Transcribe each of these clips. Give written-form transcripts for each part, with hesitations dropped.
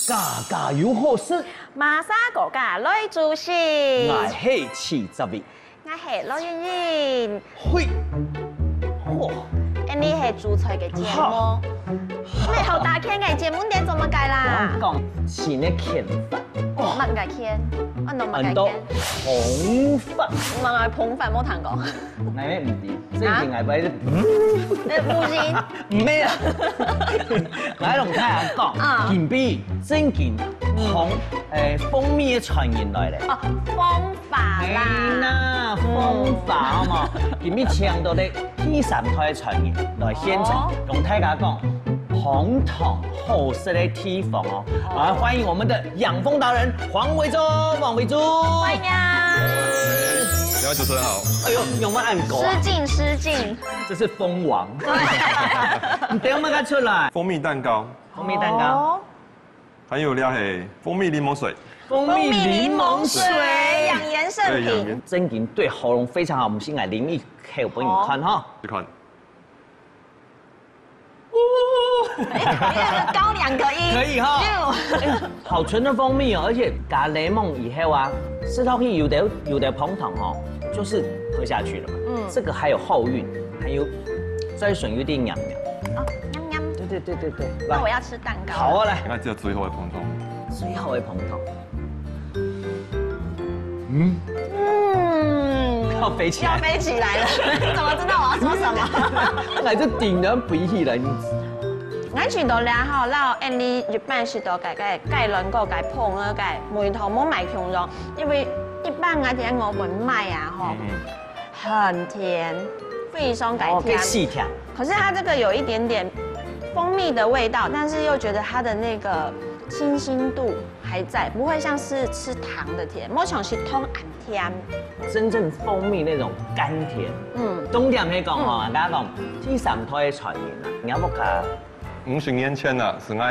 家家有好事，马莎国家来主席，我是七十位，我是罗莹莹。嘿，嚯，你是主持嘅节目，你好大腔嘅节目点怎么改啦？我讲前的拳法，乜嘅腔？我弄乜嘅多腔？捧法，唔係捧飯冇彈過。我咩唔掂，正經係為你唔知？唔咩啊？我喺同大家講，件 B 正件捧蜂蜜嘅傳言來咧。哦，方法啦。方法啊嘛，件 B 唱到的第三台嘅傳言來現場，同大家講。红糖好食的地方哦，来欢迎我们的养蜂达人黄维洲、王维洲。欢迎啊！两位主持人好。哎呦，有没有按狗啊？失敬失敬。这是蜂王。你等我们看出来。蜂蜜蛋糕，蜂蜜蛋糕，还有料是蜂蜜柠檬水。蜂蜜柠檬水，养颜圣品，真菌对喉咙非常好。我们先来淋一口给你看哈。去看。高2个音，可以哈。好纯的蜂蜜哦，而且加柠檬以后啊，吃到去有的膨糖哦，就是喝下去了嘛。这个还有后韵，还有再选有点娘娘。哦，냠냠。对。那我要吃蛋糕。好啊，来。你看这最后的膨糖。最後嘅膨糖。要飛起來，要飛起來了！你怎麼知道我要說什麼？我就點樣飛起來？我傳到咧吼，เราอันนี้日本是到改輪個改碰啊改梅頭冇買窮咗，因為一般我哋我們賣啊吼，很甜，非常改甜。細甜。可是它這個有一點點蜂蜜的味道，但是又覺得它的那個清新度還在，不會像是吃糖的甜，冇像是通暗甜。真正蜂蜜那種甘甜。冬天可以講哦，大家講第三胎嘅傳言啦，有冇㗎50年前啦，是我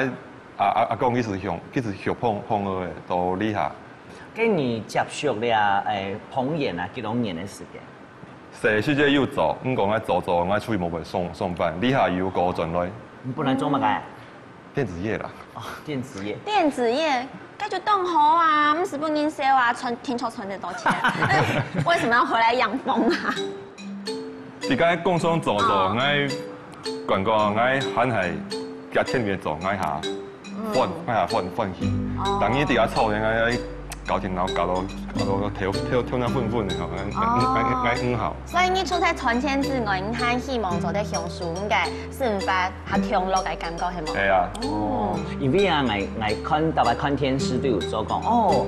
阿公一直學碰嘅都厲害。跟你接觸了捧演啊幾多年嘅時間？全世界有做，唔講我做，我出去冇會送飯，厲害有高轉來。你本來做乜嘅？電子業啦。哦，電子業。電子業，那就動好啊，唔是不能燒啊，聽說存得多錢，為什麼要回來養蜂啊？而家工商做，我廣告我喊係加天面做，我下換氣，等於啲阿臭人搞電腦搞到跳那混的，我好。所以你出喺存錢之外，你還希望做啲享受，應該生活較享樂嘅感覺係冇？係啊。哦，因為啊，我看大概看電視都有做講，哦，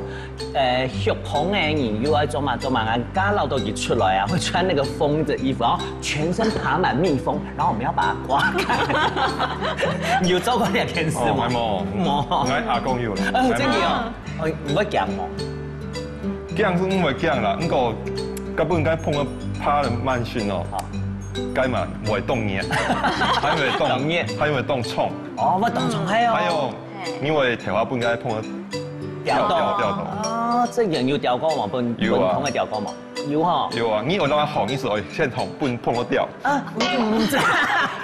學捧嘅人要愛做嘛，我家老豆一出來啊，會穿那個蜂的衣服，然後全身爬滿蜜蜂，然後我們要把它刮開。你有做過呢件事嗎？冇，我阿公有啦。真嘅哦。唔會驚喎，驚是唔會驚啦，不過根本該碰到怕的慢性哦，該嘛唔會凍熱，還會凍蟲，哦，會凍蟲係哦，還有因為頭髮本該碰到掉豆，哦，這樣要掉光嘛，本碰嘅掉光嘛，要嗬，有啊，你有那紅，你是會先紅本碰到掉，唔知，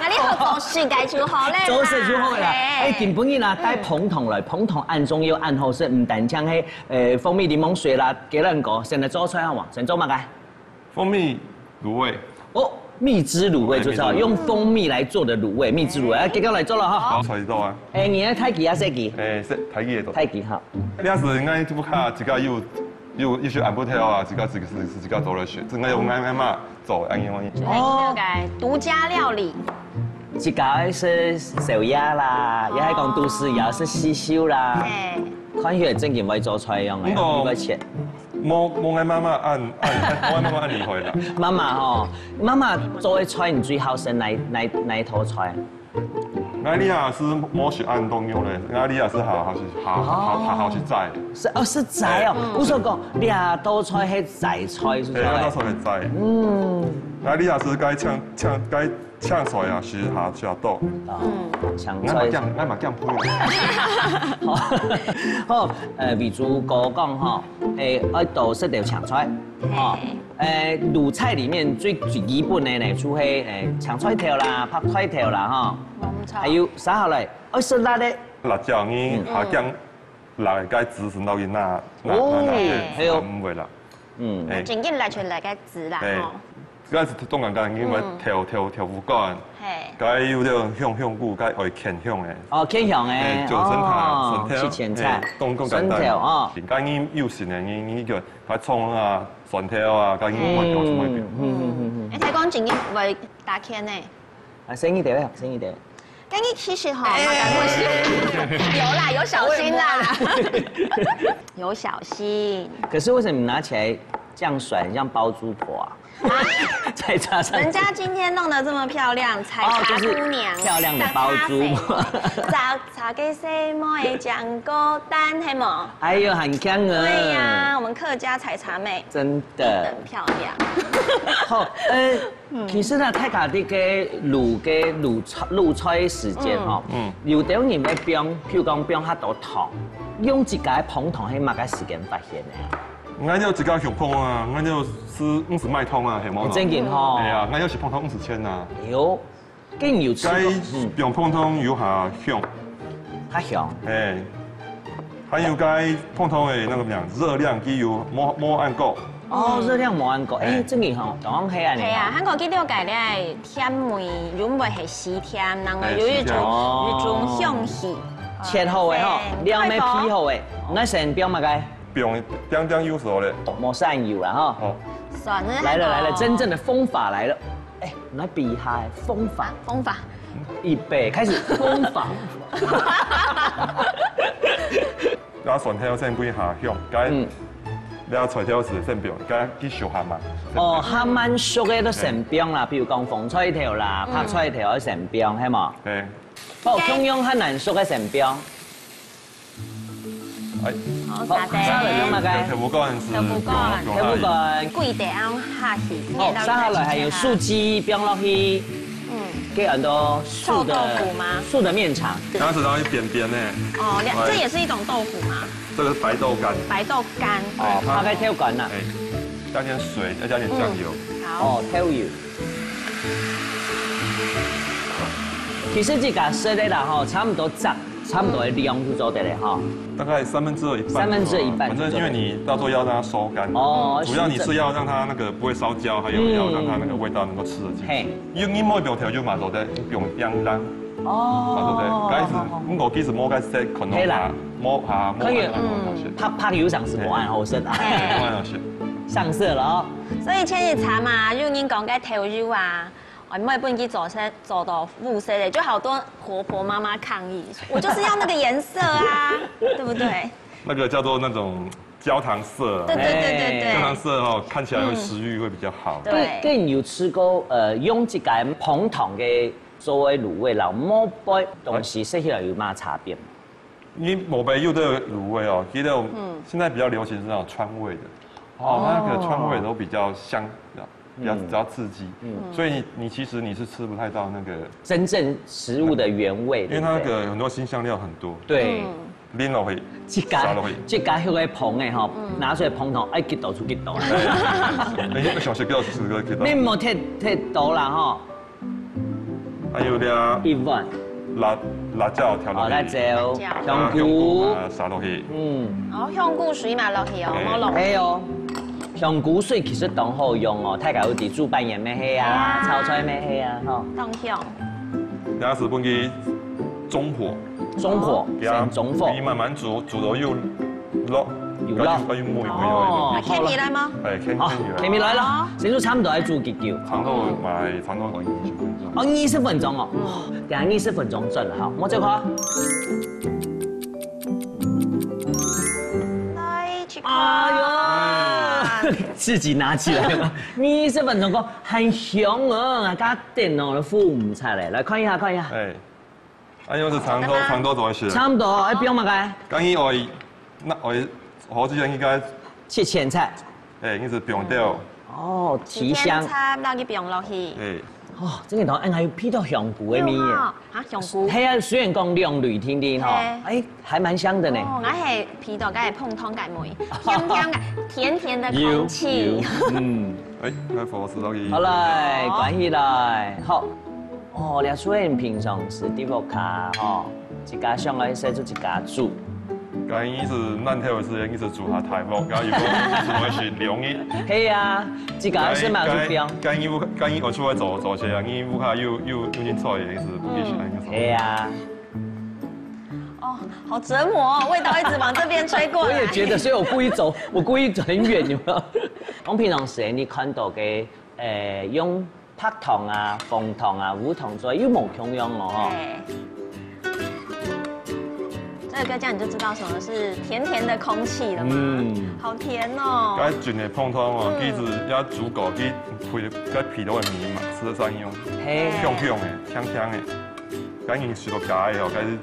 那你好做事計就好咧，做事就好啦。根本嘅啦，帶捧糖來，捧糖暗中有暗號，是唔單將係蜂蜜檸檬水啦，幾人個，現在做出來好嘛？先做乜嘅？蜂蜜滷味。哦，蜜汁滷味就是用蜂蜜來做的滷味，蜜汁滷味，結果來做了哈。好，出到啊。你咧太極啊，細極？太極做。太極好。你要是應該就不看，自己又學按不跳啊，自己做了學，應該用愛嘛做安樣嘢。哦，獨家料理。一家是手壓啦，也係講都市也是刺繡啦。看起來正經為做出嚟用嘅，應該切。冇嗌媽媽按厲害啦。媽媽做嘅菜，你最後食哪一套菜？俺你也是摸血按动用嘞，俺你也是好去摘。是摘哦，我说讲俩豆菜是摘菜是不是？对，那时候会摘。俺你也是该呛水啊，是下豆。抢菜。俺嘛酱配。好，比如哥讲哈，爱豆色条抢菜，哦，卤菜里面最基本的呢，就係搶菜條啦、拍菜條啦，哈，還有啥下來？愛食辣的。辣椒你下醬辣該籽是到伊那還有唔會啦。整件辣出嚟嘅籽啦，吼。嗰是當然間因為調副乾，該有啲香菇，該愛鹼香嘅。哦，鹼香嘅，就哦，是前菜，筍條哦。該你有時呢，你叫該蔥啊、蒜條啊，該你買條什麼條？你睇講整件會打鹼呢？生意條，生意條。跟你其實哈，有啦，有小心啦，有小心。可是為什麼拿起來這樣甩，很像包租婆啊？采茶上，人家今天弄得這麼漂亮，采茶姑娘，漂亮的包租婆，茶給誰買醬膏蛋係嗎？哎呦，很強啊！對呀，我們客家採茶妹，真的很漂亮。好，其實呢，泰卡啲嘅滷菜時間嗬，有啲人咧冰，譬如講冰較多糖，用一個捧糖喺乜嘅時間發現嘅？俺有自家血碰啊，俺就是50麥通啊，係冇。真件嗬。係啊，俺有時碰通50千啊。有，竟然有吃過。用碰通有下香。它香。哎，還有該碰通的那個咩熱量，佢有冇按過。哦，熱量冇按過，真件嗬，當係啊。係啊，韓國幾條介咧，甜味，原本係鮮甜，然後有一種香氣。切好嘅嗬，料咩皮好嘅，我成標乜嘅？不用點油熟嘞，冇蘸油啦哈。哦，算了。來了，真正的風法來了。哎，來比一下風法。預備開始風法。然後蒜條先歸下香，該然後菜條是先標，該去燒下嘛。哦，下慢熟嘅都成標啦，譬如講紅菜條啦、拍菜條都成標，係嘛？係。不過中央很難熟嘅成標。好，沙爹。條副乾是。條副乾。貴啲啱下去。哦，沙下來還有素雞冰落去。給很多素的素的麵腸。然後是然後一扁扁呢。哦，這也是一種豆腐嗎？這個是白豆乾。白豆乾。哦，它該挑乾啦。加點水，再加點醬油。好。哦，挑油。其實這個色的啦，哈，差不多雜。差不多的量就做得了哈，大概1/3一半。1/3，反正因為你到時候要讓它收乾，哦，主要你是要讓它那個不會燒焦，還有要讓它那個味道能夠吃得進去。因為你摸標條就嘛做得用冰冷，對不對？該是我其實摸該色可能摸下。可以，拍油上是冇按好色的，冇按好色，上色了哦。所以千日茶嘛，如果您講該調油啊。我每本去走到霧色的，就好多婆婆媽媽抗議，我就是要那個顏色啊，對不對？那個叫做那種焦糖色。對。焦糖色哦，看起來會食慾會比較好。對。跟你有吃過用這個捧糖嘅作為滷味，然後摸杯東西食起來有乜差別？你摸杯有的滷味哦，記得現在比較流行是那種川味的，哦，那個川味都比較香。比較刺激，所以你其實你是吃不太到那個真正食物的原味，因為它那個很多辛香料很多。對，拎落去，這家迄個捧的吼，拿出來捧糖，愛幾多出幾多。你一個小時幾多吃個幾多？你冇太多啦吼。還有啲一碗辣椒調落去，辣椒、香菇撒落去。哦，香菇水嘛落去哦，冇落。係哦。香菇水其實當好用哦，大家有啲煮飯嘢咩係啊，炒菜咩係啊，吼。當香。然後是本佢中火，中火，你慢慢煮，煮到要落，要梅哦，係米來嗎？係米來咯，成都差唔多係煮幾久？差唔多20分鐘。哦，20分鐘哦，等下20分鐘準哈，我再看。哎呦，自己拿起來了。20分鐘講很香哦，家電腦的服務菜嚟，來看一下。哎，因为是长度做些。差不多，哎，不用嘛该。刚伊我那我之前应该切前菜。应该是不用掉。哦，提香。差落去不用落去。哦，这个同还有配到香菇的面。啊，香菇。嘿啊，虽然讲亮绿甜甜哈，哎，还蛮香的呢。哦，我系皮豆盖碰通盖梅，香香的，甜甜的空气。来佛寺落去。好来，关起来，好。哦，俩虽然平常是底部卡吼，一家上来洗出一家煮。刚伊是咱台湾是一直煮下台风，然后如果是凉的。嘿啊，这家是蛮有标。刚伊我出来做些啊，伊乌卡又进菜也是不必选那个。嘿啊。哦，好折磨，味道一直往这边吹过来。我也觉得，所以我故意走很远，有没有？我平常时你看到嘅用拍糖啊、蜂糖啊、无糖做，又冇共用哦哈。这个这样你就知道什么是甜甜的空气了吗？好甜哦！该菌的碰汤哦，其实要煮过去配该皮豆的米嘛，吃得上用。嘿，香香的，香香的，赶紧吃到加的哦，该是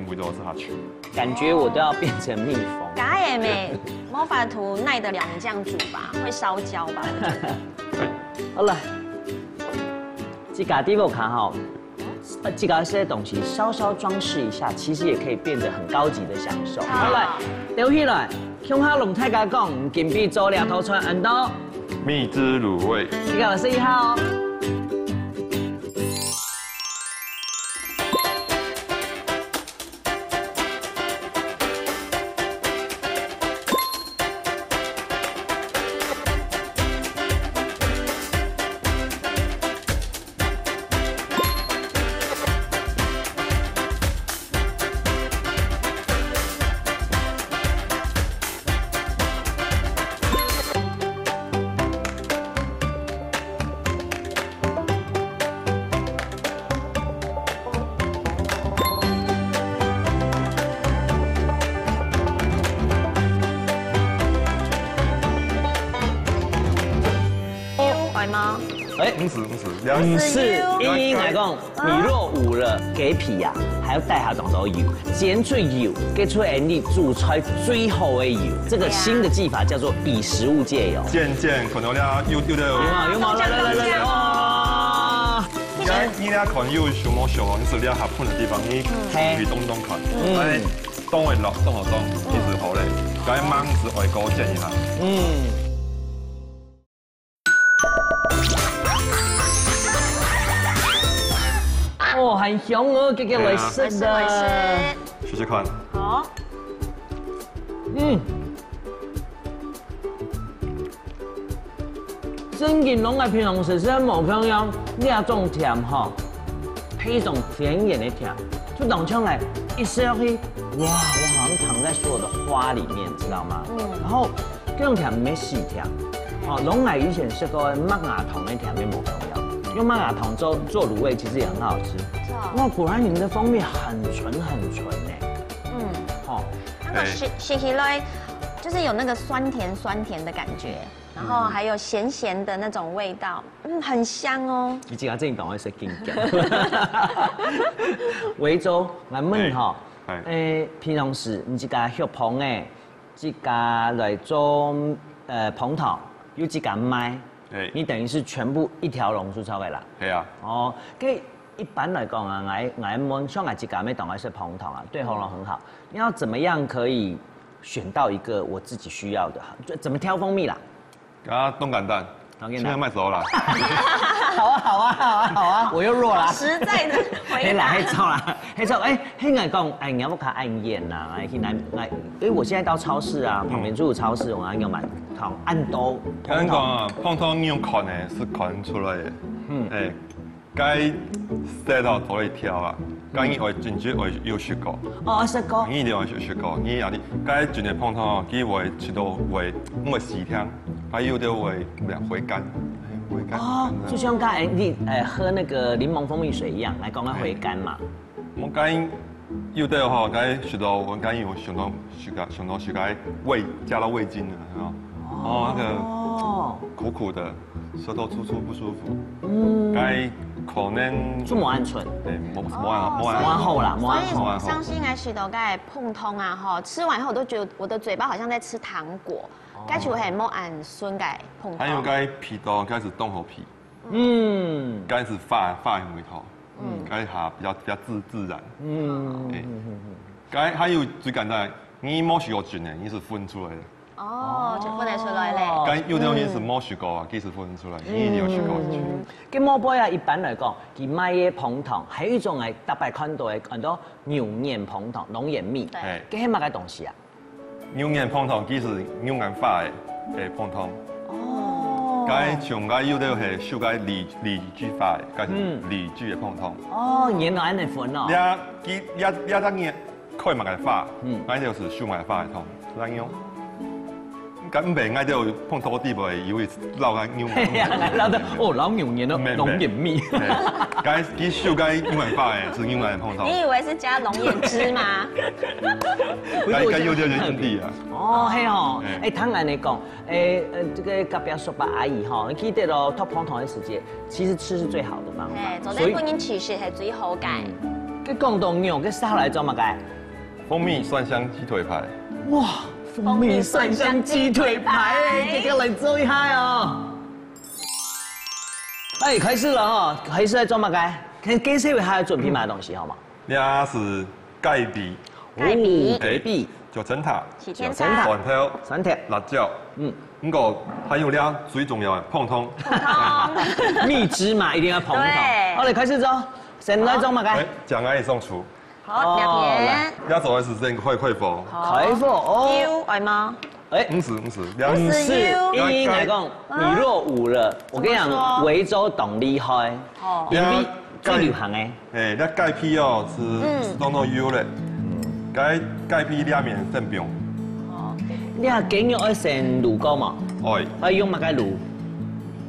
味道吃下去。感觉我都要变成蜜蜂。加的没，魔法图耐得了你这样煮吧？会烧焦吧？好了，这家底部看哈。这个些东西稍稍装饰一下，其实也可以变得很高级的享受。好来，留起来，向下龙太家讲，金币做两头穿很多。蜜汁卤味。这个是1号哦。吗？不是，应来讲，你若有了鸡皮啊，还要带下当做油，煎出油，给出你煮出来最好的油。这个新的技法叫做以食物借油。渐可能了有吗？来哇！你俩看有什么小王子俩合碰的地方，你去动看。动会落，其实好嘞。该忙是外高建一下。哦，很香哦，给我吃的。试试看。好。真嘅拢係平常時食冇咁樣，呢種甜哈，配一種甜點的甜，就當出來一吃下去，哇，我好像躺在所有的花裡面，知道嗎？然後這種甜沒死甜，哦，攏係以前食過麥芽糖的甜嘅冇咁樣。用麥芽糖做滷味其實也很好吃。哇，果然你們的蜂蜜很純呢。好。那個吃起來就是有那個酸甜的感覺，然後還有鹹鹹的那種味道，很香哦。你自己真當我食經驗。維州我問吼，平常時你自家學膨誒，自家來做膨糖，有自家賣。你等於是全部一條龍出炒嘅啦。係啊。哦，跟一般來講啊，我們像我自家咩當係食膨糖啊，對喉嚨很好。你要怎麼樣可以選到一個我自己需要的？就怎麼挑蜂蜜啦？凍簡單，現在賣熟啦。好啊，我又弱啦。實在的回答。黑臭啦，黑臭。黑愛講，你要不卡按鹽呐？我現在到超市啊，旁邊就有超市，我要買糖按刀。剛講膨糖你用看的是看出來的，該 set 到頭裡挑啊，該你會進去會有學過。哦，識過。你一定要學過，你有啲該進嚟膨糖，佢會吃到會時聽，該有啲會回甘。哦，就像剛才你喝那個檸檬蜂蜜水一樣，來講它回甘嘛。我該有啲吼，該食到我該有想到味加到味精的，那個苦苦的，舌头粗粗不舒服，该可能就冇安醇，对，冇安后啦，冇安后。所以伤心爱许多该碰通啊哈，吃完以后我都觉得我的嘴巴好像在吃糖果，该就很冇安酸该碰通。还有该皮刀开始动喉皮，该是发的回头，该下比较自然，该还有最简单，你冇试过菌的，你是分出来的。哦，就分得出来嘞。该有的东西是冇试过啊，其实分出来，你有试过菌。咁莫杯啊，一般来讲，佢卖嘅膨糖，还有一种係特别看到嘅很多牛眼膨糖、龙眼蜜，对，咁係乜嘅东西啊？牛眼膨糖其实牛眼发的膨糖。哦。该像该有的係屬該離子化的，該是離子的膨糖。哦，原來安尼分哦。一當然可以買嘅化，該就是數碼化嘅糖，咁樣。咁唔係嗌到碰到地步，以為撈緊牛眼。撈到哦，撈牛眼咯，龍眼蜜。該佢數該牛眼化嘅，是牛眼碰糖。你以為是加龍眼汁嗎？該有啲人地啊。哦，係哦。誒，聽人哋講，這個隔壁叔伯阿姨哈，你記得咯，脫碰糖嘅時節，其實吃是最好的方法。做啲本身其實係最好嘅。佢講到牛，佢燒嚟做乜嘅？蜂蜜蒜香雞腿排。哇！蜂蜜蒜香雞腿排，這個嚟做一下哦。哎，開始了哈，開始來做乜嘅？看介紹一下準備買東西好嗎？呢是芥皮，芥皮，九層塔，酸甜，辣椒，咁個還有呢最重要嘅碰通，蜜汁嘛一定要碰通。好，嚟開始做，先來做乜嘅？將愛送出。好，兩片。要做的是這個快火。快火哦。油愛嗎？哎，唔是，一來講，你若捂了，我跟你講，維州懂厲害，因為最流行誒。哎，那芥皮哦是當到油嘞，芥皮裡面分餅。哦。你係雞肉愛先滷過嘛？愛。係用乜嘅滷？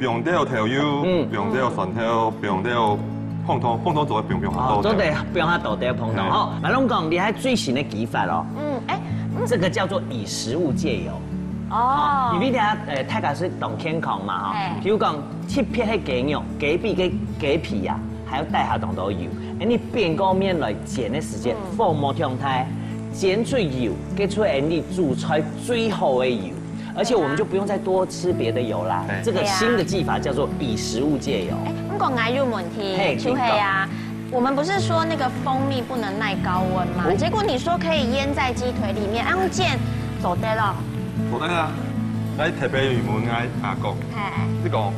餅都有調油，餅都有蒜頭，餅都有碰通做嘅餅好多。做得餅下豆豆碰通。好，馬龍講你係最新嘅技法咯。這個叫做以食物借油。哦。因為啲大家是懂健康嘛哈。譬如講切片係雞肉、雞皮啊，還要帶下當到油。你邊個面來煎嘅時間，放冇狀態，煎出油，給出你煮出最好嘅油。而且我們就不用再多吃別的油啦。這個新的技法叫做以食物借油。不過我有問題，就係啊。我們不是說那個蜂蜜不能耐高溫嗎？結果你說可以醃在雞腿裡面，用煎做得咯。做得啦，我特別原本嗌阿公，你講，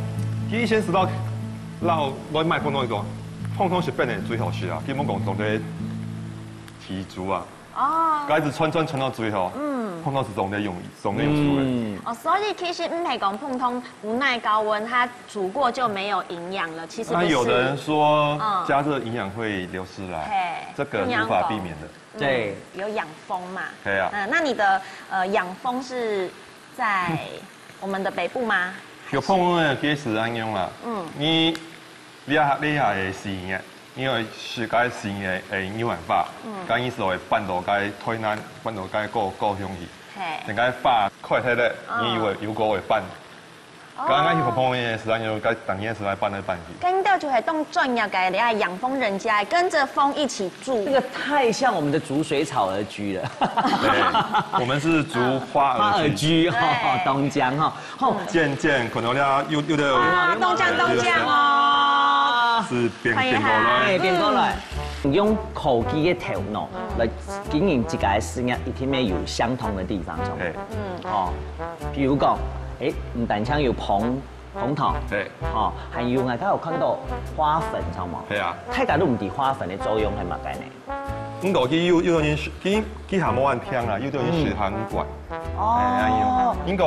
佢以前知道，撈我賣碰通碰通是變得最好吃啊，基本講做得提足啊。哦。該是串到最後，碰通是總得用出嘅。哦，所以其實唔係講碰通不耐高溫，它煮過就沒有營養了。其實那有的人說加熱營養會流失啦，這個無法避免的。對，有養蜂嘛？對啊。那你的養蜂是在我們的北部嗎？有碰通的其實安樣啦。你下係試嘅，因為是該試嘅係牛眼法，該意思係拌到該推難，拌到該高香氣。點解發快睇咧？你以為有個會拌？剛剛去碰通嘅時間有該等嘅時間拌來拌去。跟到就係當專業嘅，你係養蜂人家，跟着蜂一起住。這個太像我們的竹水草兒居了。對，我們是竹花兒居哈，東江哈。好，漸可能咧有的。東江哦。是變過來。用科技嘅頭腦來經營一個事業，一定要有相同的地方，哦，譬如講，唔單止有碰糖，哦，還有我家有看到花粉，知道冇？係啊，大家都唔知花粉嘅作用係乜嘅呢？咁個佢有人佢下冇人聽啦，有啲人血汗管，哦，應該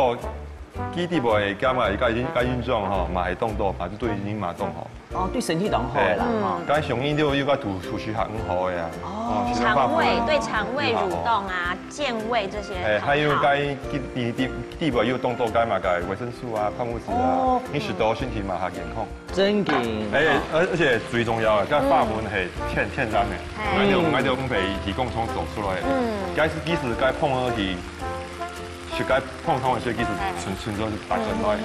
佢啲會加埋加運動嗬，嘛係動作，嘛就對你嘛動好。哦，對身體都好嘅啦。該上醫都有個吐血很好嘅啊。哦，腸胃對腸胃蠕動啊、健胃這些。還有該地位有動作該嘛該維生素啊、礦物質啊，你食到身體嘛較健康。真嘅。而且最重要嘅，該發文係天然嘅，我哋唔係提供從走出來。該是其實該碰而去。就该碰通的设计是纯粹是打针来。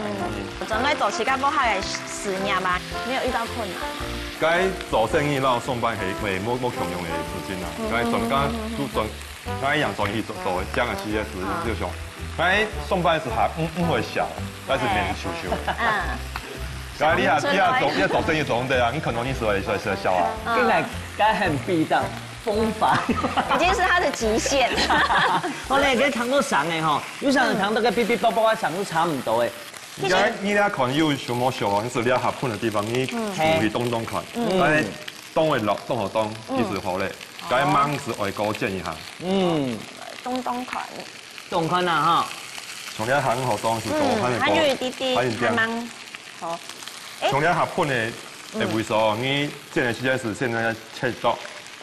准备走起该不好的10年嘛，没有遇到困难。该做生意然后上班系没强用的资金啊，该专家都专，该养专业做这样的企业是就像，该上班时还不会小，但是免羞羞。该你做生意做对啊，你可能你是会小啊。应该很逼的。风法已经是他的极限。我哋嘅糖都上嘅吼，有時候糖都嘅嗶嗶啵啵啊，上都差唔多嘅。你俩看有什麼小哦？你是你合盤嘅地方，你注意東看，但東會落東和東，其實好咧。該芒是外高建一下。東款。東款啊哈。從你行好東是多，它有一滴滴，還蠻好。從你合盤嘅為數，你建嘅時間是現在切刀。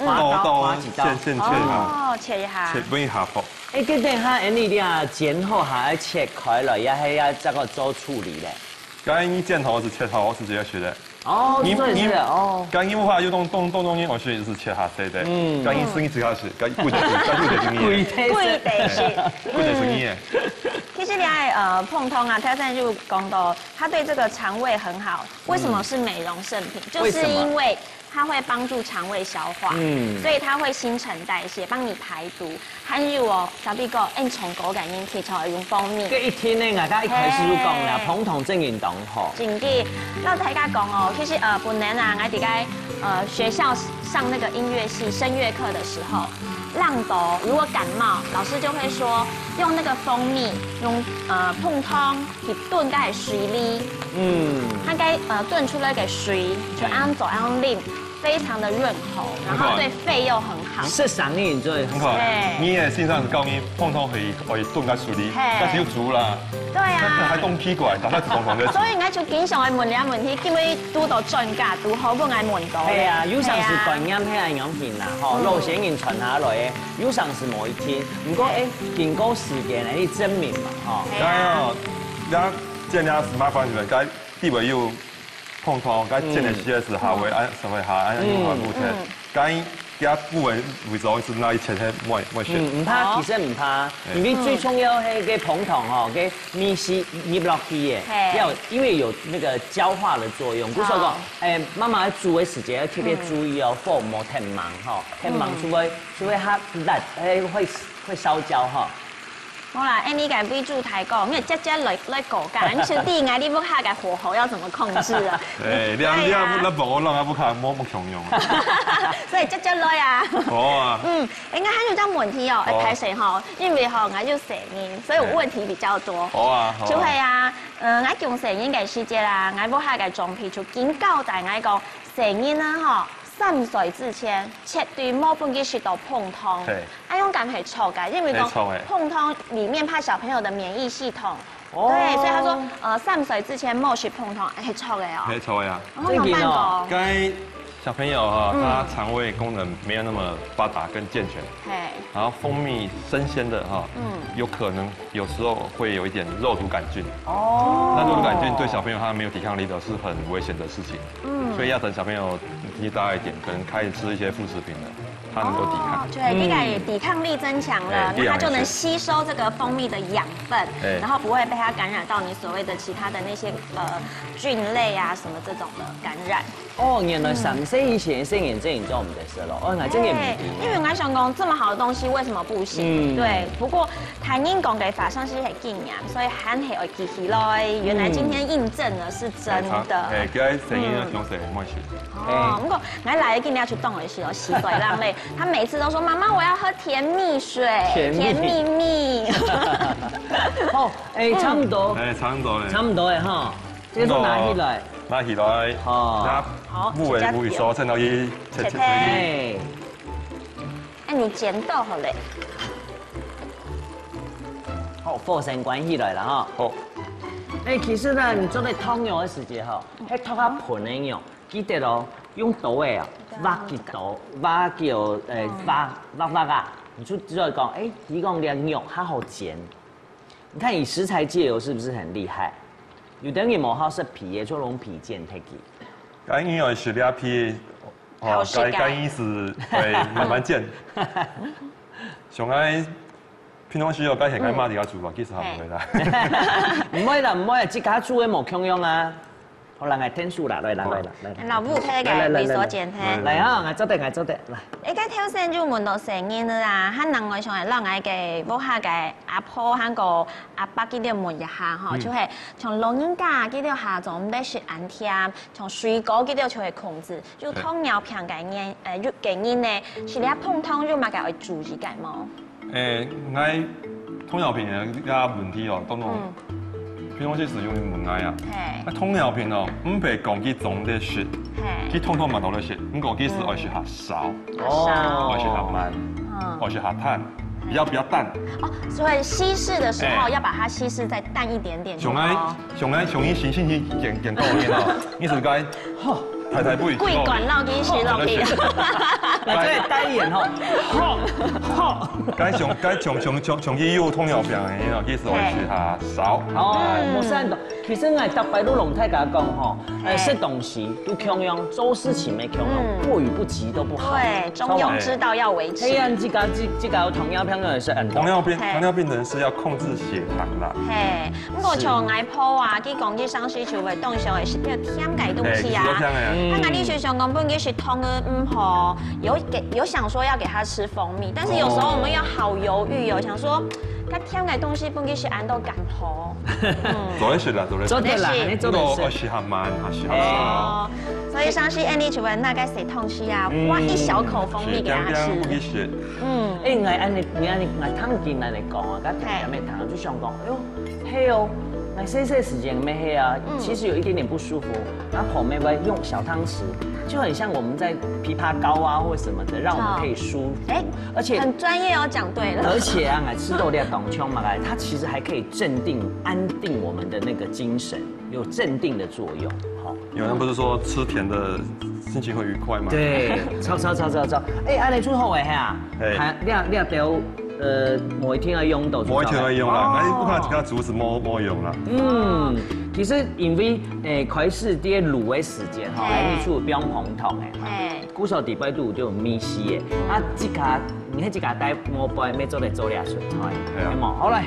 刀先切一下，哦，切一下，切半下薄。誒，佢等下你哋剪好下切開來，也係要這個做處理咧。剛才你剪頭是切好，我是直接學的。哦，你哦。剛才話要動東西，我學是切下細的。剛才是你自己學，該貴的是你。貴的是你。其實你碰通啊，他現在就講到，他對這個腸胃很好。為什麼是美容聖品？就是因為它會幫助腸胃消化，所以它會新陳代謝，幫你排毒。還有哦，小 B 哥，從果感應提出來用蜂蜜。一天呢，大家一開始就講啦，碰通正運動好。真嘅，那大家講哦，其實本年啊，我哋喺學校上那個音樂系聲樂課的時候，浪斗如果感冒，老師就會說用那個蜂蜜，用碰通去燉cái水哩，它該燉出來個水，就按走按淋。非常的潤喉，然後對肺又很好。是上癮最很好。你嘅先生教你碰通可以燉個水哩，但是要煮啦。對啊。還凍奇怪，大家煮凍嘅。所以我就經常去問你問題，叫你拄到專家，拄好不愛問到。係啊，有時是感染係影片啦，吼，老先人傳下來嘅，有時是某一天，不過經過時間嚟證明嘛，吼。係啊，你見了smartphone裡面，該地位又。碰通，該建的些是下位按社會下按用來目前，該家部位為咗是那一切係冇選。唔怕，其實唔怕，因為最重要係個碰通哦，個米絲入落去嘅，因為有那個焦化的作用。就說講，媽媽煮的時間要特別注意哦，火唔好太猛吼，太猛除非它辣，會燒焦哈。好啦，你敢不煮太高，因為只來果乾，你兄弟，你不下個火候要怎麼控制啊？你那不讓他不看，冇強用。所以只來啊。好啊。應該還有張問題哦，排水吼，因為吼我要成煙，所以我問題比較多。好啊。就係啊，我用成煙嘅時節啦，我不下個裝備就警告大家講，成煙啦吼。3歲之前，絕對冇半個時到碰通。對，用感係錯嘅，因為講碰通裡面怕小朋友的免疫系統。對，所以他說3歲之前冇去碰通係錯嘅哦。係錯呀。怎麼辦講？該小朋友哈，他腸胃功能沒有那麼發達跟健全。然後蜂蜜新鮮的哈，有可能有時候會有一點肉毒桿菌。那肉毒桿菌對小朋友他沒有抵抗力的，是很危險的事情。所以要等小朋友年紀大一點，可能開始吃一些副食品了，他能夠抵抗。對，應該抵抗力增強了，那他就能吸收這個蜂蜜的養分，然後不會被它感染到你所謂的其他的那些菌類啊什麼這種的感染。哦，原來3歲以前食眼睛就唔得食咯，哦，真嘅唔得。因為我想講這麼好的東西為什麼不行？對，不過譚英講嘅法上是係經驗，所以還係要記起來。原來今天印證了是真的。叫佢成煙嘅同時唔可以食。哦，不過我來今天要去凍的時候，洗水浪淚，他每次都說媽媽我要喝甜蜜水，甜蜜蜜。哦，差唔多。差唔多咧。差唔多嘅哈，這個拿起來。拿起來。哦。好。不會說趁到一切。你剪到好嘞。好，火先關起來了哈。好。其實呢，你做啲湯藥嘅時節吼，喺湯下盆嘅藥，記得咯，用刀嘅啊，挖幾刀，挖叫挖啊，你就講，提供啲藥它好煎。你看以食材借油是不是很厲害？有等於冇好食皮嘅，就用皮煎太幾。該因為是兩皮，該意思會慢慢煎。上愛平常时哦，该现该妈伫遐煮吧，其实还不会啦。唔会啦，唔会，自家煮的冇共用啊。好，人係聽書啦，來。老母睇嘅微所見聽。嚟啊，我做得，來。你家挑選就問到成年啦，喺人外上係讓我嘅屋下嘅阿婆、喺個阿伯記得問一下吼，就係從老人家記得下晝唔得食安甜，從水果記得就係控制，就糖尿病嘅人嘅人呢，是你碰糖就嘛嘅會注意嘅冇？我糖尿病嘅問題哦，當中。平常時使用門牙啊，糖尿病哦，唔被講去總的食，去通嘛都咧食，唔過其實愛食下少，愛食下慢，愛食下淡，比較淡。哦，所以稀釋的時候要把它稀釋再淡一點點。上愛新鮮去健康嘅哦，你是該太不會。貴管繞機是繞機。嗱，即係低鹽吼，該長期有糖尿病嘅哦，其實愛食下少。哦，冇錯。其實我特別都龍太甲講吼，食東西要共用，做事情沒共用，過與不及都不好。對，中庸之道要維持。嘿啊，這個糖尿病嘅人是很多。糖尿病人是要控制血糖啦。嘿，不過像愛鋪啊，佢講啲生需求會當上係食啲甜嘅東西啊。他講你學上講本佢是糖嘅唔好，有想說要給他吃蜂蜜，但是有時候我們要好猶豫哦，想說。佢甜嘅東西本佢是按到感好，做得食啦，做得啦，你做得食。我食下慢，食下少。所以上次 Andy 就問那個誰痛西啊，挖一小口蜂蜜給他吃。我按你湯見嚟講啊，佢甜咩糖就想講，哎呦，嘿哦。那細時間沒黑啊，其實有一點點不舒服，然後口妹會用小湯匙，就很像我們在枇杷膏啊或什麼的，讓我們可以舒服。而且很專業哦，講對了。而且啊，吃豆粒懂腔嘛，它其實還可以鎮定、安定我們的那個精神，有鎮定的作用。好，有人不是說吃甜的心情會愉快嗎？對，超。哎，安尼出好誒嚇，你掉。每天要用到，每天要用啦，我不怕其他煮是冇用啦。其實因為開始啲滷嘅時間吼，你出不用碰糖誒，古時候地擺都有米絲嘅，啊，你迄家帶摸杯，咩做嚟做倆出菜，係冇？好來，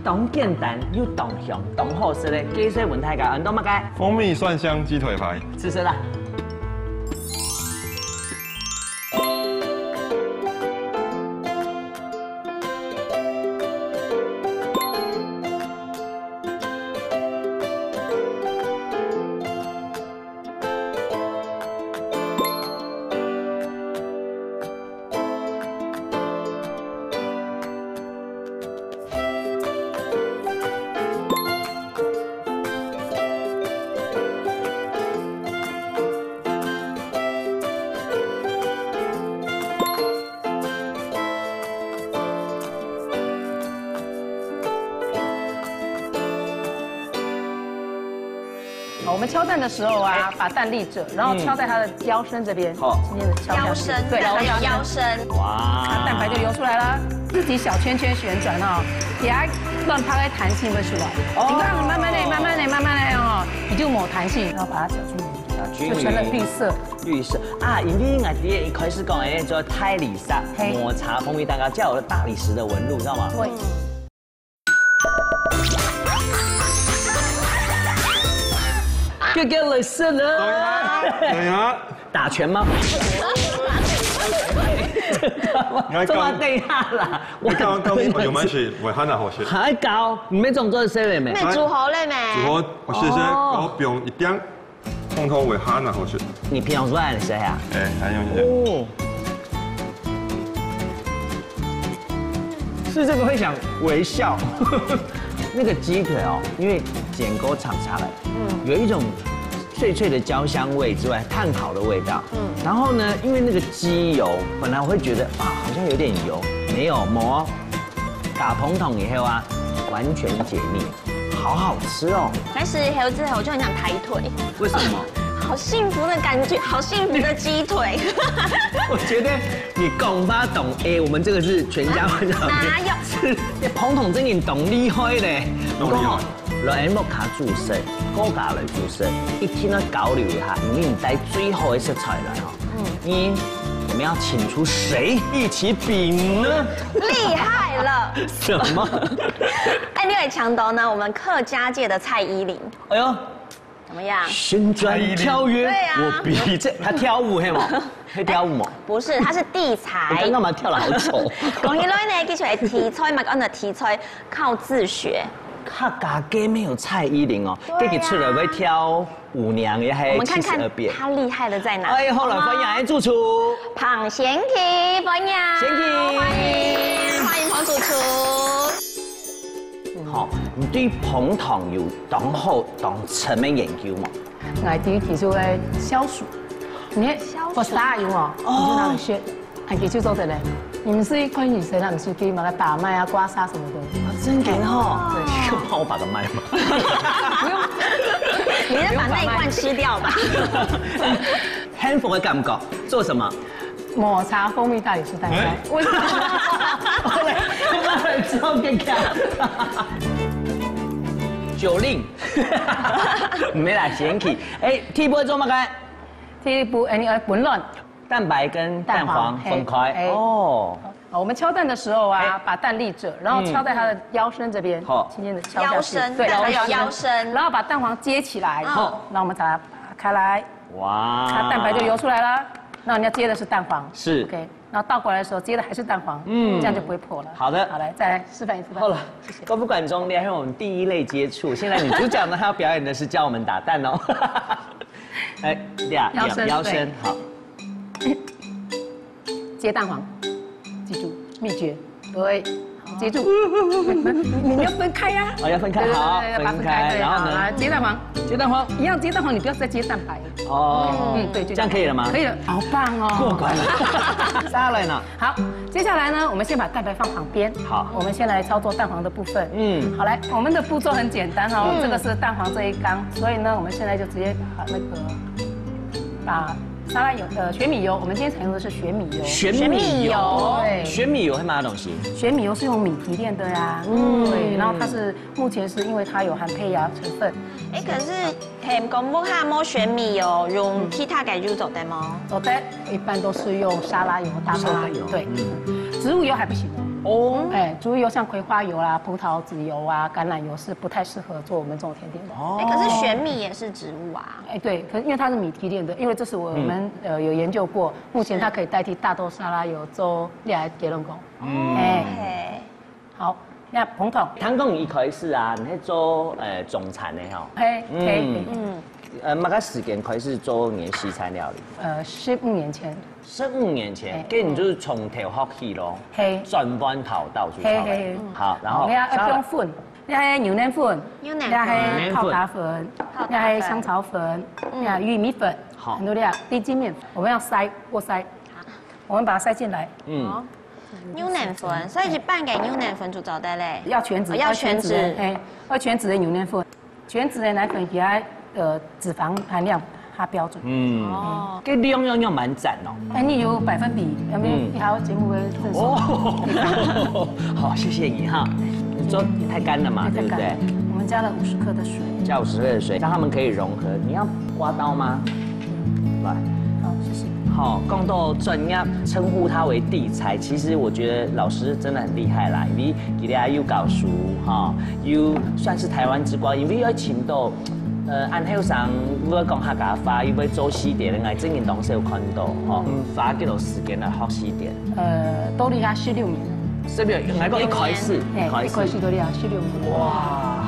當簡單又當香，當好食咧，雞水問太家，你當乜嘅？蜂蜜蒜香雞腿排，試啦。我们敲蛋的时候啊，把蛋立着，然后敲在它的腰身这边。好，今天的敲腰身，对，腰身。哇，它蛋白就流出来了。自己小圈圈旋转哦，给它乱趴在弹性会出来。你看，慢慢的哦，你就抹弹性，然后把它搅均匀，就成了绿色。绿色啊，因为我第一開始講誒，做太李沙抹茶蜂蜜蛋糕，叫有大理石的紋路，知道嗎？對。叫雷射了，對啊，打拳嗎？做下地下啦，我剛有買是為漢娜好食，還高，唔免種做些咩？咩煮好咧咩？煮好，我試試，我不用一點，通通為漢娜好食。你平常做愛誰呀？哎，還用這些。是這個會想微笑。那個雞腿哦，因為剪溝炒下來，有一種脆脆的焦香味之外，炭烤的味道。然後呢，因為那個雞油，本來我會覺得啊，好像有點油，沒有磨，打蓬桶以後啊，完全解膩，好好吃哦。開始後之後我就很想抬腿。為什麼？好幸福的感覺，好幸福的雞腿。我覺得你講吧懂，哎，我們這個是全家會長。哪有？是蓬桶真係懂厲害咧。不過，落 M 卡注色，高價嚟注色，一天都交流一下，已經帶最好嘅食材來哦。我们要请出谁一起比呢？厉害了！什么？哎，你会抢到呢？我们客家界的蔡依林，哎呦，怎么样？旋转跳跃，对啊我比这他跳舞嘿嘛，会跳舞嘛？不是，他是地我才刚。刚嘛跳得好丑。讲起来呢，其实係题材嘛，講到題材靠自學。客家街没有蔡依林哦，对啊这个出来会跳舞娘也还我们看看72变。他厲害的在哪。哎，好了，欢迎来主厨。彭贤琪，歡迎。贤琪歡迎彭主廚。好，你對捧糖有當好當層面研究嘛？我第一其實咧消暑，你我啥用哦？你就拿嚟學，係其實做得咧。你唔是看女生啊，唔是可以買個把脈啊、刮痧什麼的。真嘅哈，就幫我把個麥嘛。不用，你是把那一罐吃掉吧？幸福的感覺，做什麼？抹茶蜂蜜大理石蛋糕。為什麼？我來做給看。九令，沒啦，嫌棄。哎，第一步做乜嘅？第一步，你要混亂。蛋白跟蛋黃分開。嘿哦。我們敲蛋的時候啊，把蛋立着，然後敲在它的腰身這邊，好輕輕的敲下去。腰身對，還有腰身然後把蛋黃接起來，好然後我們把它打開來，哇。它蛋白就游出來了。那你要接的是蛋黃。是 OK，然後倒過來的時候接的還是蛋黃，這樣就不會破了。好的好，來再來示範一次吧。好了，謝謝。功夫館中練我們第一類接觸。現在女主角呢，她要表演的是教我們打蛋哦。哎，腰身好。接蛋黃，記住秘訣，對，接住。你要分開呀。哦，要分開，好，分開，然後呢？接蛋黃，接蛋黃，一樣接蛋黃，你不要再接蛋白。哦，對，這樣可以了嗎？可以了，好棒哦。過關了。下來呢？好，接下來呢，我們先把蛋白放旁邊。好，我們先來操作蛋黃的部分。好來，我們的步驟很簡單哦。這個是蛋黃這一缸，所以呢，我們現在就直接把那個把。沙拉油，玄米油，我們今天採用的是玄米油。玄米油，對，玄米油係乜東西？玄米油是用米提煉的呀，對，然後它是目前是因為它有含胚芽成分。哎，可是係講冇下冇玄米油，用其他嘅油做得嗎？做的一般都是用沙拉油、大沙拉油，對，植物油還不行哦。哦，哎，植物油像葵花油啦、葡萄籽油啊、橄欖油是不太適合做我們這種甜點的。哎，可是玄米也是植物啊。哎，對，可是因為它是米提煉的，因為這是我們有研究過，目前它可以代替大豆沙拉油做戀愛結論工。哎，好，那彭統，聽講一開始啊，你係做中餐的哈。哎，乜個時間開始做你的西餐料理？15年前。15年前，跟你就是從頭學起咯，轉彎跑道去炒。好，然後你要薑粉，你係牛奶粉，你係泡打粉，你係香草粉，你係玉米粉，很多料，低筋麵粉，我們要篩過篩，我們把它篩進來。牛奶粉，所以是半個牛奶粉就做得嘞。要全脂，要全脂，要全脂的牛奶粉，全脂的奶粉，給它脂肪含量。它標準。哦，這量蠻讚哦。哎，你有百分比，有沒有？你還有節目會認識。哦，好，謝謝你哈。你說太乾了嘛，對不對？我們加了50克的水。加50克的水，讓它們可以融合。你要刮刀嗎？來。好，謝謝。好，講到專業稱呼他為地才，其實我覺得老師真的很厲害啦，因為佢哋又教書哈，又算是台灣之光，因為要請到。按後上如果講客家話，要做西點，我之前當時有看到，吼，花幾多時間來學西點？都厲害16年。16年，我講一開始都厲害16年。哇！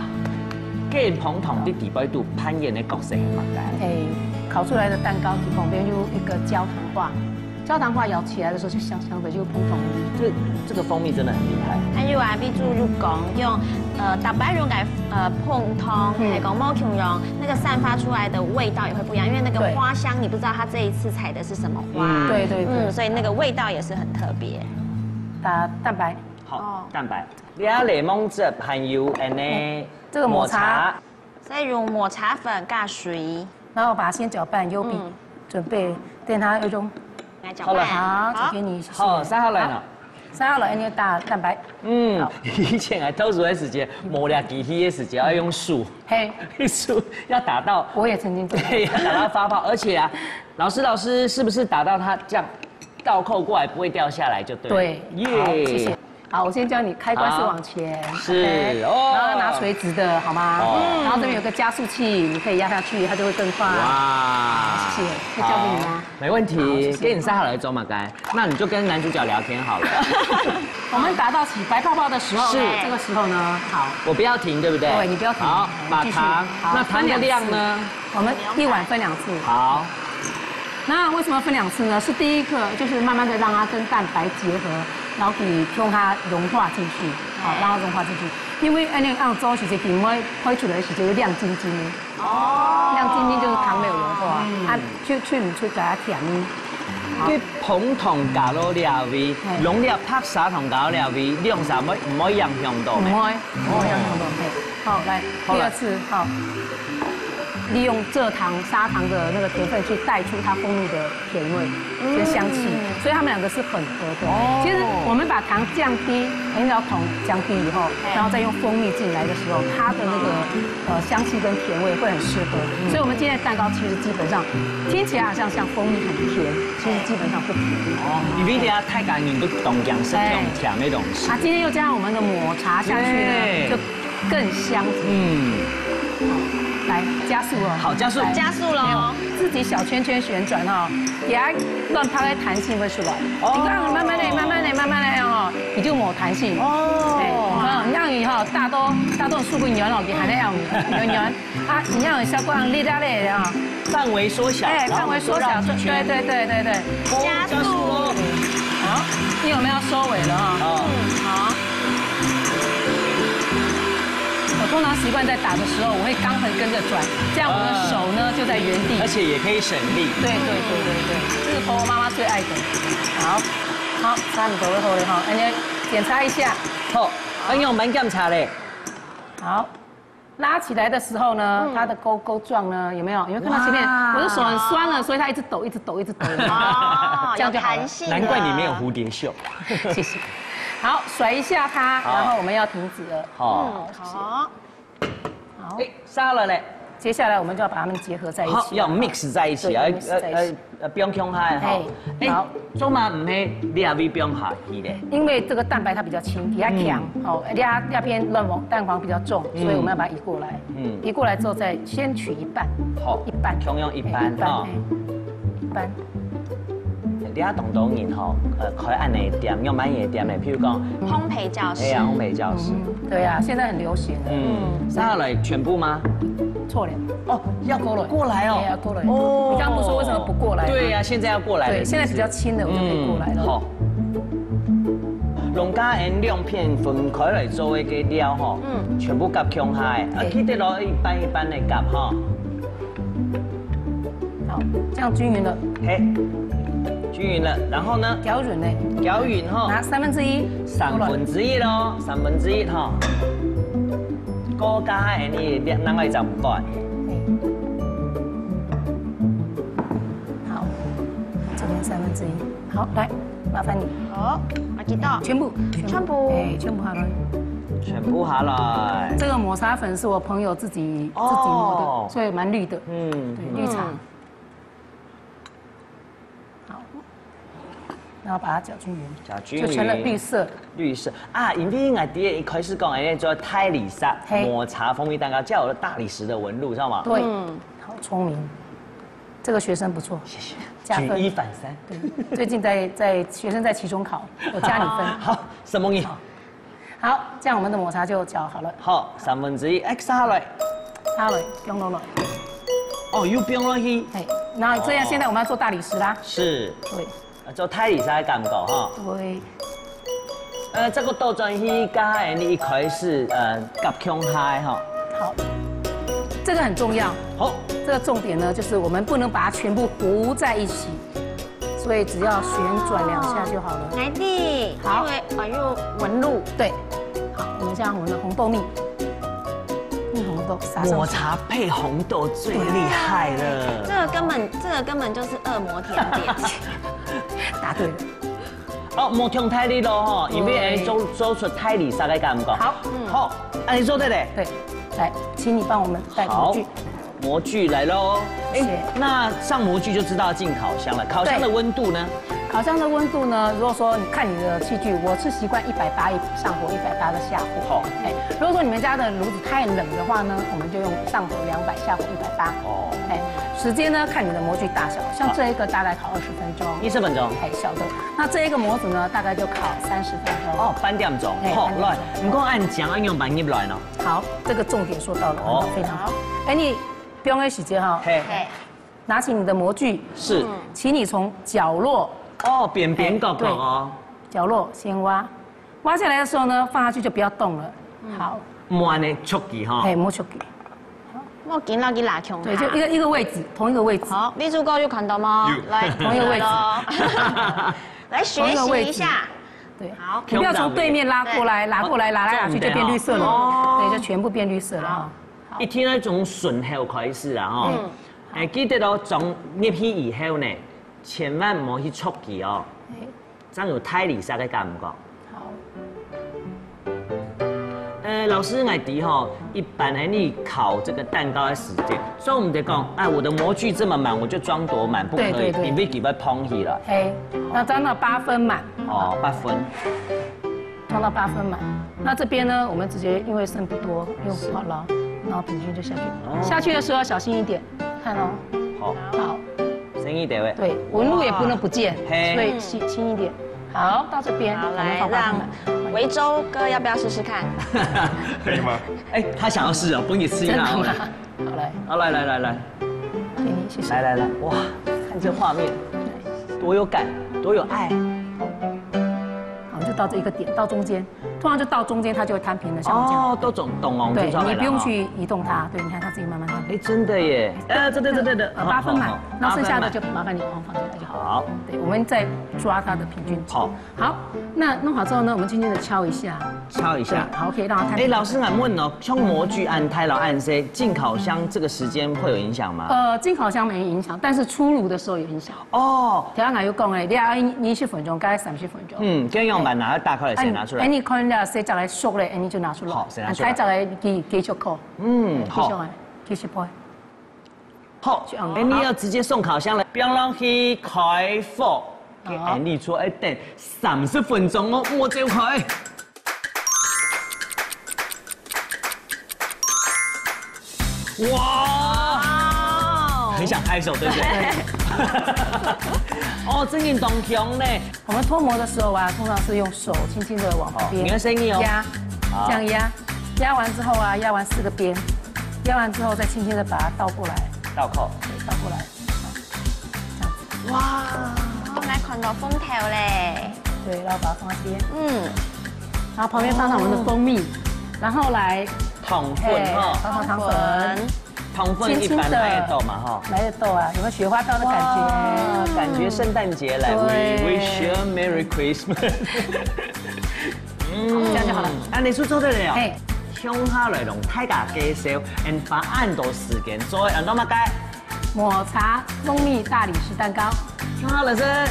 既然彭統啲地位度攀岩的角色係乜嘅？烤出來的蛋糕旁邊有一個焦糖化。焦糖化咬起來的時候就香香的，就彭統。這個蜂蜜真的很厲害。還有啊，比如就講用大白用來碰湯，還講貓熊茸，那個散發出來的味道也會不一樣，因為那個花香你不知道它這一次採的是什麼花。對對對。所以那個味道也是很特別。打蛋白。好，蛋白。你要檸檬汁還有呢？這個抹茶。再用抹茶粉加水，然後把它先攪拌優比，準備等它有種。好了，好，就給你。好，曬好來了。曬好了，你打蛋白。以前還偷鼠的時間，磨兩機器的時間要用數，數要打到。我也曾經做。對，要打到發泡，而且啊，老師是不是打到它這樣倒扣过来不会掉下来就对了。对，好，谢谢。好，我先教你开关是往前，是 OK 哦然后拿垂直的好吗？哦然后这边有个加速器，你可以压下去，它就会更快。哇，谢谢，可以交给你吗？没问题，谢谢给你塞好了走马该，那你就跟男主角聊天好了。我们打到起白泡泡的时候，是这个时候呢，好，我不要停，对不对？对你不要停好，把继续糖，好那糖的量呢？我们一碗分2次。好，那为什么分2次呢？是第一个就是慢慢的让它跟蛋白结合，然后给让它融化进去，好，让它融化进去。因为按做其实底膜拍出来的时候就亮晶晶的，亮晶晶就是糖没有融化，就唔出加甜呢。佢捧同加落料味，弄了拍砂同加料味，量啥唔可以影響到唔咩？会影响到。好，来好了第2次，好。利用蔗糖、砂糖的那个甜分去带出它蜂蜜的甜味跟香气，所以它们两个是很合的。其实我们把糖降低，原料桶降低以后，然后再用蜂蜜进来的时候，它的那个香气跟甜味会很适合。所以我们今天的蛋糕其实基本上听起来好像蜂蜜很甜，其实基本上不甜。哦，因為啲啊太干硬都同樣是用甜的東西。啊，今天又加上我们的抹茶下去呢，就更香。来加速哦，好，加速，加速喽！自己小圈圈旋转哦，给它乱拍的弹性会出来。你看，慢慢的哦，你就抹弹性。哦，让你哈大多数不圆哦，给还得要圆啊，你要有效果让裂掉裂啊，範圍縮小，範圍縮小，對，加速，好，你有没有收尾了啊？好。我通常习惯在打的时候，我会钢盆跟着转，这样我的手呢就在原地，而且也可以省力。对，这是婆婆妈妈最爱的。好，差不多了哈，人家检查一下。好，用门检查嘞。好，拉起来的时候呢，它的勾状呢有没有？有没有看到前面？我的手很酸了，所以它一直抖。哦，这样就好了。弹性。难怪你没有蝴蝶袖。谢谢。好，甩一下它，然后我们要停止了。好，好。哎，杀了嘞。接下来我们就要把它们结合在一起，要 mix 在一起，不用空开哈。好，做嘛唔系料味不用下去嘞。因为这个蛋白它比较轻，比较强，哦，压边蛋黄比较重，所以我们要把它移过来。移过来之后再先取一半，好，一半，同样一半哈，一半。你啊，当然吼，可以按你点，用满嘢点嘞，譬如讲烘焙教室。哎呀，烘焙教室。对呀，现在很流行。杀了全部吗？错了。哦，要过来哦。要过来。哦。你刚刚不说为什么不过来？对呀，现在要过来。对，现在比较轻的，我就可以过来了。好。用家用两片分开来做一个料吼，全部夹强下，记得攞一般的夹哈。好，这样均匀了。嘿，均匀了，然后呢？搅匀嘞。搅匀哈。拿1/3。1/3咯，1/3哈。高加你啷个就唔改？好，这边1/3。好，来，麻烦你。好，我知道。全部。全部下来。全部下来。这个抹茶粉是我朋友自己磨的，所以蛮绿的。对，绿茶。好，然后把它搅均匀，就成了绿色。绿色啊，因为我第一开始讲的做泰里沙抹茶蜂蜜蛋糕，叫有了大理石的纹路，知道吗？对，好聪明，这个学生不错，谢谢。加分举1反3。对，最近在学生在期中考，我加你分。好，什么意？好，这样我们的抹茶就搅好了。好，1/3，哎，撒落，用落。哦，又冰落去。哎，那这样现在我们要做大理石啦。是。对。做泰里沙的感觉哈。对。这个倒转去加你一开始夹强开哈。好，这个很重要。好，这个重点呢，就是我们不能把它全部糊在一起，所以只要旋转2下就好了。来的，好，因为有纹路。对。好，我们像我们的红豆蜜，红豆撒上。抹茶配红豆最厉害了。这个根本就是恶魔甜点。答对了。哦，莫听泰里咯吼，因为做出泰里沙的感觉。好，好，按你做对嘞。对，来，请你帮我们带模具。模具来喽。哎，那上模具就知道进烤箱了。烤箱的温度呢？烤箱的温度呢，如果说你看你的器具，我是习惯180上火，180的下火。好，哎，如果说你们家的炉子太冷的话呢，我们就用上火200，下火180。哦，哎，时间呢看你的模具大小，像这一个大概烤20分钟，20分钟，哎，小的。那这一个模子呢，大概就烤30分钟。哦，半点钟。好，来，唔讲按酱按用半入来呢。好，这个重点说到了，哦，非常好。哎，你不用时间哈。嘿。拿起你的模具，是，请你从角落哦，边边角角哦，角落先挖，挖下来的时候呢，放下去就不要动了。好，摸的触记哈，哎，摸触记。我今仔日拉强。对，就一个位置，同一个位置。好，秘书哥有看到吗？来，同一个位置。来学习一下。对，好，你不要从对面拉过来，拉来拉去就变绿色了。对，就全部变绿色了哈。一天那种顺后开始啦哈。哎，记得咯，从入去以后呢，千万唔好去触记哦，这样有太离晒嘅感觉。好。老师爱提吼，一般喺你烤这个蛋糕的时间，所以我们在讲，哎，我的模具这么满，我就装多满，不可以，你必须要碰起了。哎，那装到8分满。哦，8分。装到8分满。那这边呢，我们直接因为剩不多，用好了，然后平均就下去。下去的时候要小心一点。看哦，好，轻一点喂。对，纹路也不能不见，所以轻一点。好，到这边，来让维州哥要不要试试看？可以吗？哎，他想要试哦，不给你吃一拿。好来，好来，给你谢谢。来，哇，看这画面，多有感，多有爱。好，就到这一个点，到中间，通常就到中间，它就会摊平了，像这样。哦，都懂哦。对，你不用去移动它，对，你看它自己慢慢摊平。哎，真的耶。真的。8分满，那剩下的就麻烦你放进来就好。好。对，我们再抓它的平均值。好，那弄好之后呢，我们轻轻的敲一下。好，可以让它摊平。哎，老师俺问哦，像模具按太牢按 C 进烤箱这个时间会有影响吗？进烤箱没影响，但是出炉的时候有影响。哦。条俺有讲诶，你要20分钟，该30分钟。嗯，跟用板拿大块的先拿出来。哎，你看了谁再来熟嘞，你就拿出来。好，谁拿出来？再来继续烤。好。继续拍。好，哎，你要直接送烤箱了，不要让它开火。给安妮说，哎，等30分钟哦，我就开。哇！很想拍手，对不对？哦，真的动香呢。我们脱模的时候啊，通常是用手轻轻的往旁边你看声音哦，压，这样压完之后啊，压完4个边，压完之后再轻轻的把它倒过来，倒扣，对，倒过来，这样子。哇，我来看到封条嘞。对，然后把它放在边，然后旁边放上我们的蜂蜜，然后来糖粉哈，放糖粉。糖粉一般来得到嘛哈，来得到啊，有没有雪花刀的感觉？感觉圣诞节来 ，We wish you a Merry Christmas。这样就好了。啊，你做得了。哎，向下来用大家介绍，把按到时间做，按到乜解？抹茶蜂蜜大理石蛋糕。向下来先。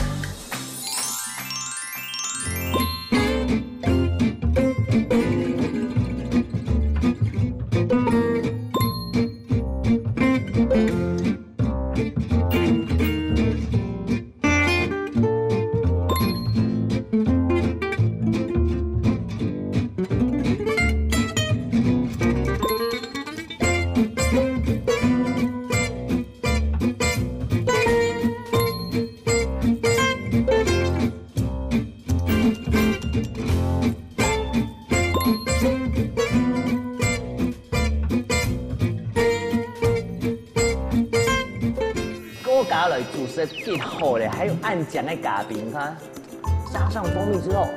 主食变好了，还有按酱的咖饼，看，加上蜂蜜之后，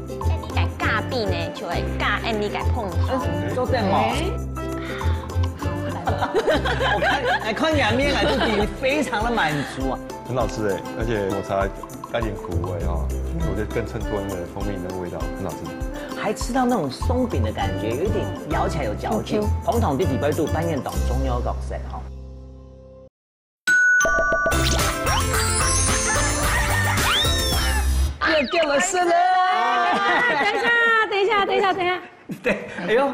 你改咖饼呢，就会咖你改碰做对哦。我看两面来自己非常的满足啊，很好吃哎，而且抹茶带点苦味哈，我觉得更衬托那个蜂蜜那个味道，很好吃。还吃到那种松饼的感觉，有一点咬起来有嚼劲。红糖的底杯度扮演当中有角色哈。又叫了是了。等一下。对，哎呦，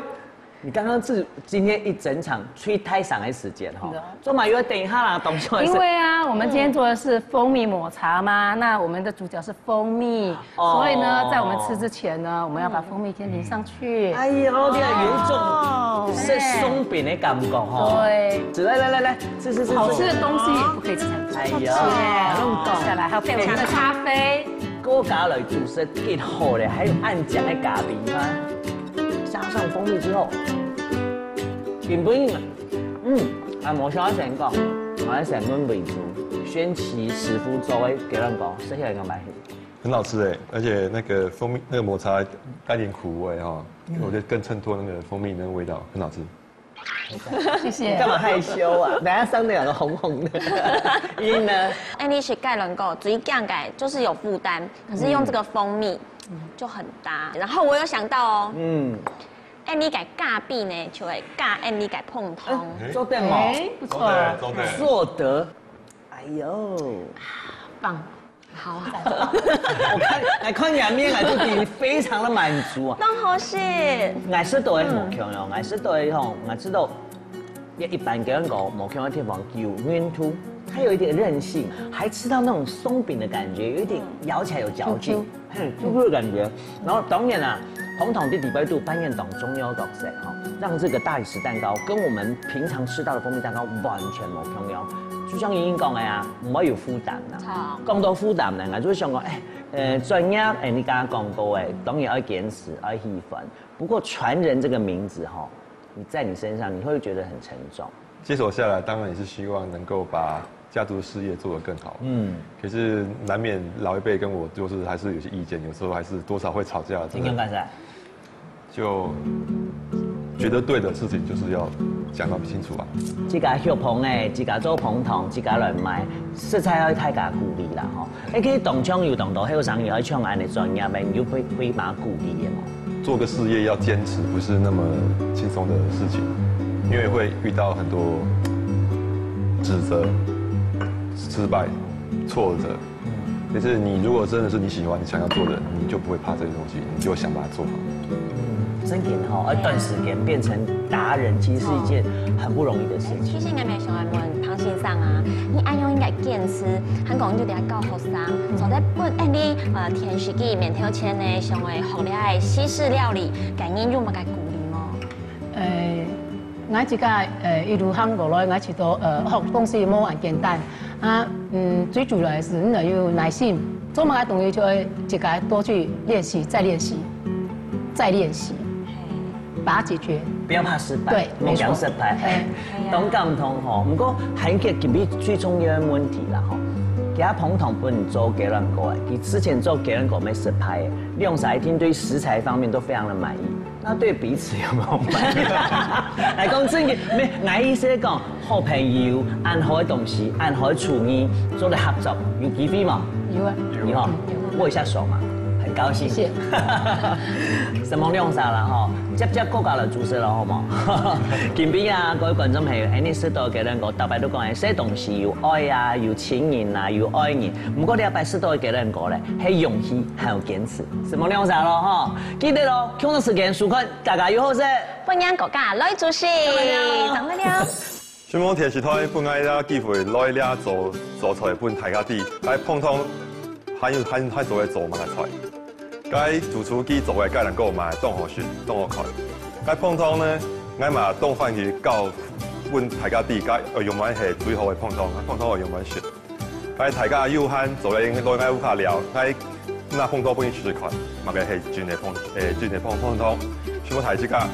你刚刚今天一整场吹太长的时间哈，做嘛又要等一下啦，董事长。因为啊，我们今天做的是蜂蜜抹茶嘛，那我们的主角是蜂蜜，所以呢，在我们吃之前呢，我们要把蜂蜜先淋上去。哎呦，有一种是松饼的感觉哈。对，来，吃，好吃的东西也不可以吃很多。哎呀，弄倒下来，还有配我们的咖啡。锅加了主食结好了，还有按酱的咖喱吗？加上蜂蜜之後，原本按摩小成個，我喺成碗味足，宣奇師傅做嘅幾兩個，食起來咁賣。很好吃哎，而且那个蜂蜜那个抹茶带点苦味哈，我觉得更衬托那个蜂蜜那个味道，很好吃。谢谢。干嘛害羞啊？等下上两个红红的。因呢？哎，你是盖能够水酱盖就是有负担，可是用这个蜂蜜就很搭。然后我有想到哦，哎，你改咖币呢，就会咖哎你改碰通，做得哦，不错，做得，哎呦，棒。好，我看两面，我自己非常的满足啊。当好是，我知道的冇強哟，我知道的吼，我知道一般给人講冇強的地方叫軟土，它有一點韌性，還吃到那種鬆餅的感覺，有一點咬起來有嚼勁，Q 的感覺。然後當然啦，紅糖的禮拜度扮演當中央角色哈，讓這個大理石蛋糕跟我們平常吃到的蜂蜜蛋糕完全冇強樣。就像已經講嘅啊，唔可以有負擔啦。講到負擔咧，我就會想講，專業你剛剛講過當然要堅持，要氣氛。不過傳人這個名字哈，你在你身上你會覺得很沉重。接手下來，當然也是希望能夠把家族事業做得更好。可是難免老一輩跟我就是還是有些意見，有時候還是多少會吵架。今天幹啥？就覺得對的事情就是要講到清楚啊。自家學捧誒，自家做捧糖，自家來賣，食材可以大家鼓勵啦吼。你可以動槍要動到後生要唱安尼專業嘅，要會馬鼓勵嘅嘛。做個事業要堅持，不是那麼輕鬆的事情，因為會遇到很多指責、失敗、挫折。但是你如果真的是你喜歡、你想要做的，你就不會怕這些東西，你就想把它做好。真嘅吼，一段時間變成達人，其實是一件很不容易的事情。其實我咪想問龐先生啊，你按樣應該堅持，香港就得教學生，從在本你電視機面頭前呢，上嘅學了西式料理，感應有冇該鼓勵嗎？我自家一路行過來，我知道學東西冇咁簡單啊，最主要係是你要有耐心，做乜嘅東西就要自己多去練習，再練習，再練習。把它解決，不要怕失敗，對，冇講失敗。懂感同吼，不過韓劇入面最重要嘅問題啦吼，其他捧糖不能做給人個誒，佢之前做給人個沒失敗誒，用晒聽對食材方面都非常的滿意，那對彼此有冇滿意？嚟講真嘅，咩？我意思講，好朋友按好嘅東西，按好嘅廚藝做嚟合作，有機會嘛？有啊，有哈，握一下手嘛。很高興，謝謝。什麼亮啥啦吼，接國家來主持啦，好冇？見邊啊，各位觀眾朋友，你識到幾多個？特別都講係寫東西要愛啊，要錢人啊，要愛人。唔過你一擺識到幾多個咧？係勇氣，還有堅持。什麼亮啥咯？吼，記得咯，共同時間收看，家家有好食。歡迎國家來主持，等你了。旋風電視台本來有機會來了做出來本大家啲，喺碰糖喺做嘅做埋出來。該主廚機做嘅該能夠買當好選，當好看。該碰糖呢，我嘛當翻去教本大家啲，該用埋係最好嘅碰糖，碰糖我用埋選。該大家有慳做嚟攞該屋下料，該那碰糖本嚟最快，嘛嘅係轉嚟碰糖，全部睇自家。